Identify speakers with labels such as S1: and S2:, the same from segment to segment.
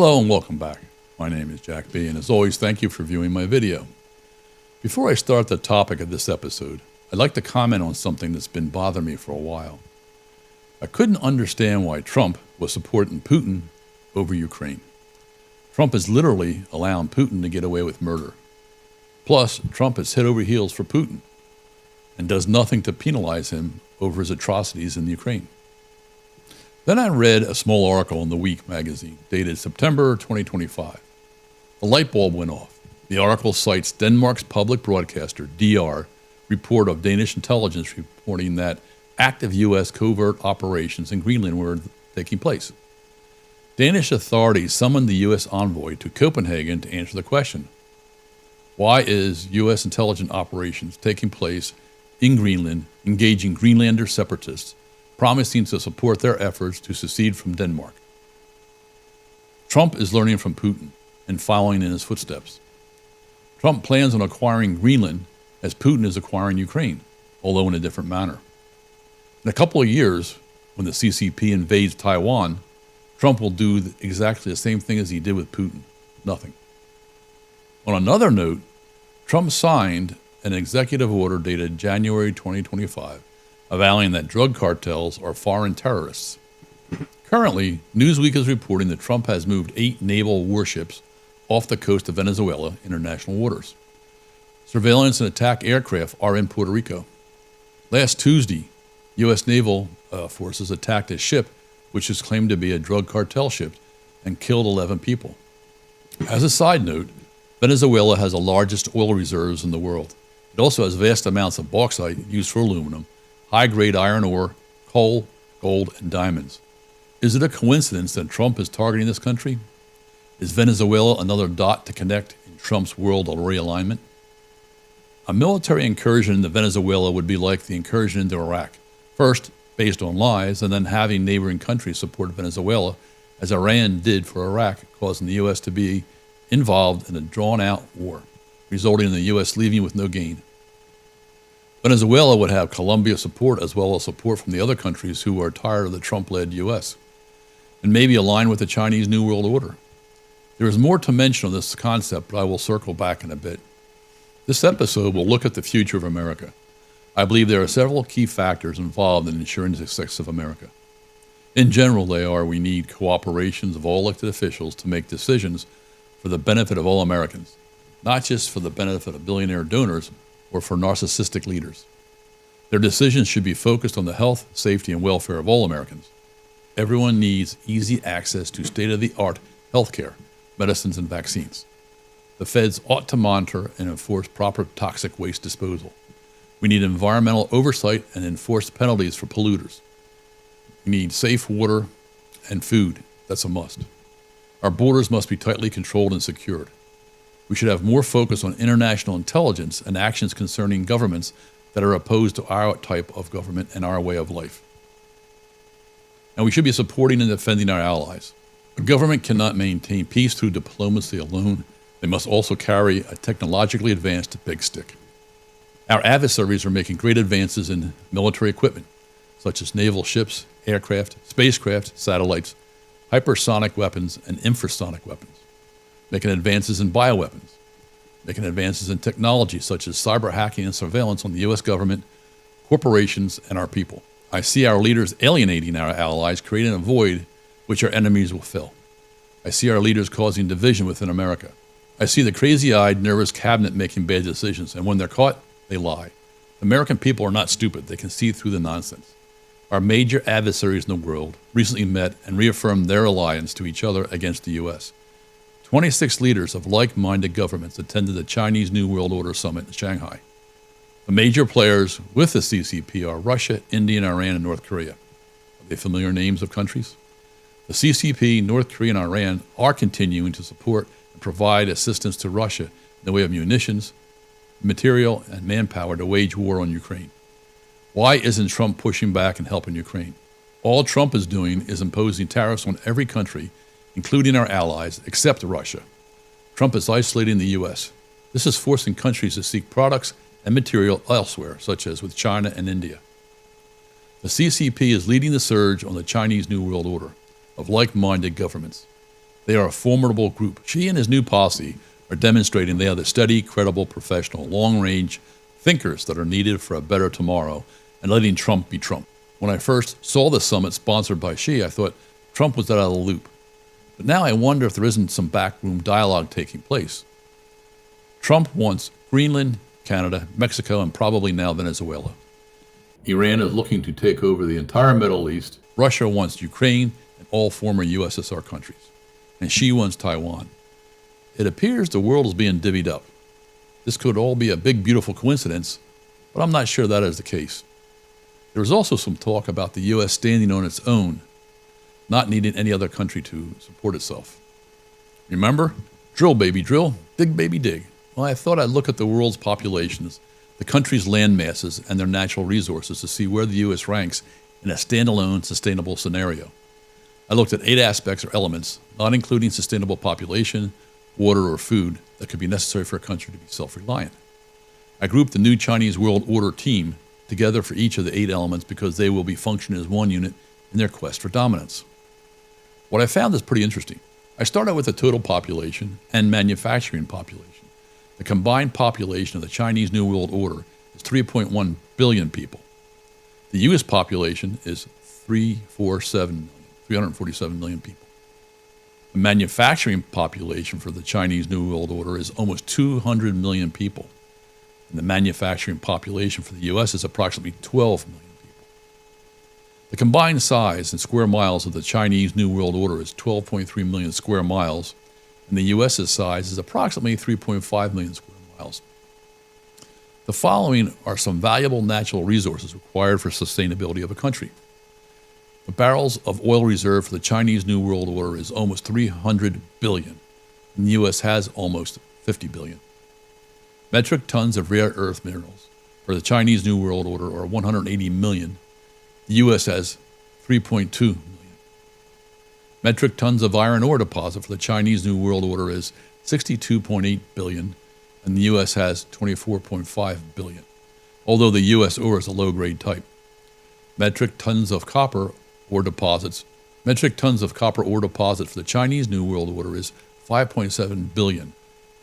S1: Hello and welcome back. My name is Jack B, and as always, thank you for viewing my video. Before I start the topic of this episode, I'd like to comment on something that's been bothering me for a while. I couldn't understand why Trump was supporting Putin over Ukraine. Trump is literally allowing Putin to get away with murder. Plus, Trump is head over heels for Putin and does nothing to penalize him over his atrocities in Ukraine. Then I read a small article in The Week magazine dated September 2025. The light bulb went off. The article cites Denmark's public broadcaster, DR, report of Danish intelligence reporting that active U.S. covert operations in Greenland were taking place. Danish authorities summoned the U.S. envoy to Copenhagen to answer the question: why is U.S. intelligence operations taking place in Greenland, engaging Greenlander separatists, promising to support their efforts to secede from Denmark? Trump is learning from Putin and following in his footsteps. Trump plans on acquiring Greenland as Putin is acquiring Ukraine, although in a different manner. In a couple of years, when the CCP invades Taiwan, Trump will do exactly the same thing as he did with Putin: nothing. On another note, Trump signed an executive order dated January 2025 avowing that drug cartels are foreign terrorists. Currently, Newsweek is reporting that Trump has moved 8 naval warships off the coast of Venezuela international waters. Surveillance and attack aircraft are in Puerto Rico. Last Tuesday, U.S. naval forces attacked a ship which is claimed to be a drug cartel ship and killed 11 people. As a side note, Venezuela has the largest oil reserves in the world. It also has vast amounts of bauxite used for aluminum, high-grade iron ore, coal, gold, and diamonds. Is it a coincidence that Trump is targeting this country? Is Venezuela another dot to connect in Trump's world of realignment? A military incursion into Venezuela would be like the incursion into Iraq. First, based on lies, and then having neighboring countries support Venezuela, as Iran did for Iraq, causing the U.S. to be involved in a drawn-out war, resulting in the U.S. leaving with no gain. Venezuela would have Colombia support as well as support from the other countries who are tired of the Trump-led U.S. and maybe align with the Chinese New World Order. There is more to mention on this concept, but I will circle back in a bit. This episode will look at the future of America. I believe there are several key factors involved in ensuring the success of America. In general, they are: we need cooperations of all elected officials to make decisions for the benefit of all Americans, not just for the benefit of billionaire donors or for narcissistic leaders. Their decisions should be focused on the health, safety, and welfare of all Americans. Everyone needs easy access to state-of-the-art healthcare, medicines, and vaccines. The feds ought to monitor and enforce proper toxic waste disposal. We need environmental oversight and enforced penalties for polluters. We need safe water and food. That's a must. Our borders must be tightly controlled and secured. We should have more focus on international intelligence and actions concerning governments that are opposed to our type of government and our way of life. And we should be supporting and defending our allies. A government cannot maintain peace through diplomacy alone. They must also carry a technologically advanced big stick. Our adversaries are making great advances in military equipment, such as naval ships, aircraft, spacecraft, satellites, hypersonic weapons, and infrasonic weapons, making advances in bioweapons, making advances in technology such as cyber hacking and surveillance on the U.S. government, corporations, and our people. I see our leaders alienating our allies, creating a void which our enemies will fill. I see our leaders causing division within America. I see the crazy-eyed, nervous cabinet making bad decisions, and when they're caught, they lie. American people are not stupid. They can see through the nonsense. Our major adversaries in the world recently met and reaffirmed their alliance to each other against the U.S. 26 leaders of like-minded governments attended the Chinese New World Order Summit in Shanghai. The major players with the CCP are Russia, India, Iran, and North Korea. Are they familiar names of countries? The CCP, North Korea, and Iran are continuing to support and provide assistance to Russia in the way of munitions, material, and manpower to wage war on Ukraine. Why isn't Trump pushing back and helping Ukraine? All Trump is doing is imposing tariffs on every country, including our allies, except Russia. Trump is isolating the U.S. This is forcing countries to seek products and material elsewhere, such as with China and India. The CCP is leading the surge on the Chinese New World Order of like-minded governments. They are a formidable group. Xi and his new posse are demonstrating they are the steady, credible, professional, long-range thinkers that are needed for a better tomorrow and letting Trump be Trump. When I first saw the summit sponsored by Xi, I thought Trump was out of the loop. But now I wonder if there isn't some backroom dialogue taking place. Trump wants Greenland, Canada, Mexico, and probably now Venezuela. Iran is looking to take over the entire Middle East. Russia wants Ukraine and all former USSR countries. And Xi wants Taiwan. It appears the world is being divvied up. This could all be a big, beautiful coincidence, but I'm not sure that is the case. There is also some talk about the U.S. standing on its own, not needing any other country to support itself. Remember? Drill, baby, drill. Dig, baby, dig. Well, I thought I'd look at the world's populations, the country's land masses, and their natural resources to see where the U.S. ranks in a standalone, sustainable scenario. I looked at 8 aspects or elements, not including sustainable population, water, or food, that could be necessary for a country to be self-reliant. I grouped the new Chinese World Order team together for each of the 8 elements because they will be functioning as one unit in their quest for dominance. What I found is pretty interesting. I started with the total population and manufacturing population. The combined population of the Chinese New World Order is 3.1 billion people. The U.S. population is 347 million people. The manufacturing population for the Chinese New World Order is almost 200 million people. And the manufacturing population for the U.S. is approximately 12 million people. The combined size in square miles of the Chinese New World Order is 12.3 million square miles, and the U.S.'s size is approximately 3.5 million square miles. The following are some valuable natural resources required for sustainability of a country. The barrels of oil reserve for the Chinese New World Order is almost 300 billion, and the U.S. has almost 50 billion. Metric tons of rare earth minerals for the Chinese New World Order are 180 million. The U.S. has 3.2 million. Metric tons of iron ore deposit for the Chinese New World Order is 62.8 billion, and the U.S. has 24.5 billion, although the U.S. ore is a low-grade type. Metric tons of copper ore deposits for the Chinese New World Order is 5.7 billion,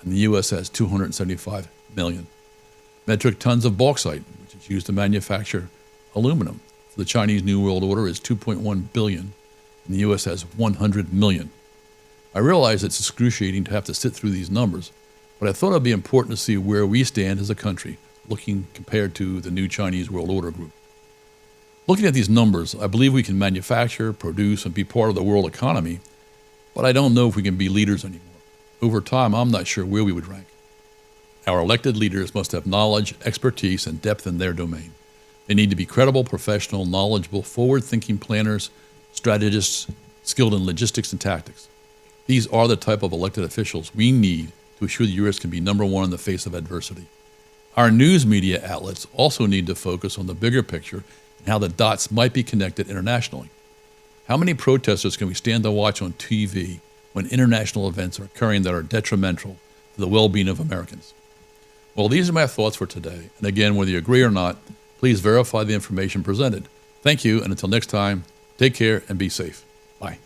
S1: and the U.S. has 275 million. Metric tons of bauxite, which is used to manufacture aluminum, for the Chinese New World Order is 2.1 billion, and the U.S. has 100 million. I realize it's excruciating to have to sit through these numbers, but I thought it would be important to see where we stand as a country, looking compared to the new Chinese World Order group. Looking at these numbers, I believe we can manufacture, produce, and be part of the world economy, but I don't know if we can be leaders anymore. Over time, I'm not sure where we would rank. Our elected leaders must have knowledge, expertise, and depth in their domain. They need to be credible, professional, knowledgeable, forward-thinking planners, strategists, skilled in logistics and tactics. These are the type of elected officials we need to assure the U.S. can be number one in the face of adversity. Our news media outlets also need to focus on the bigger picture and how the dots might be connected internationally. How many protesters can we stand to watch on TV when international events are occurring that are detrimental to the well-being of Americans? Well, these are my thoughts for today. And again, whether you agree or not, please verify the information presented. Thank you, and until next time, take care and be safe. Bye.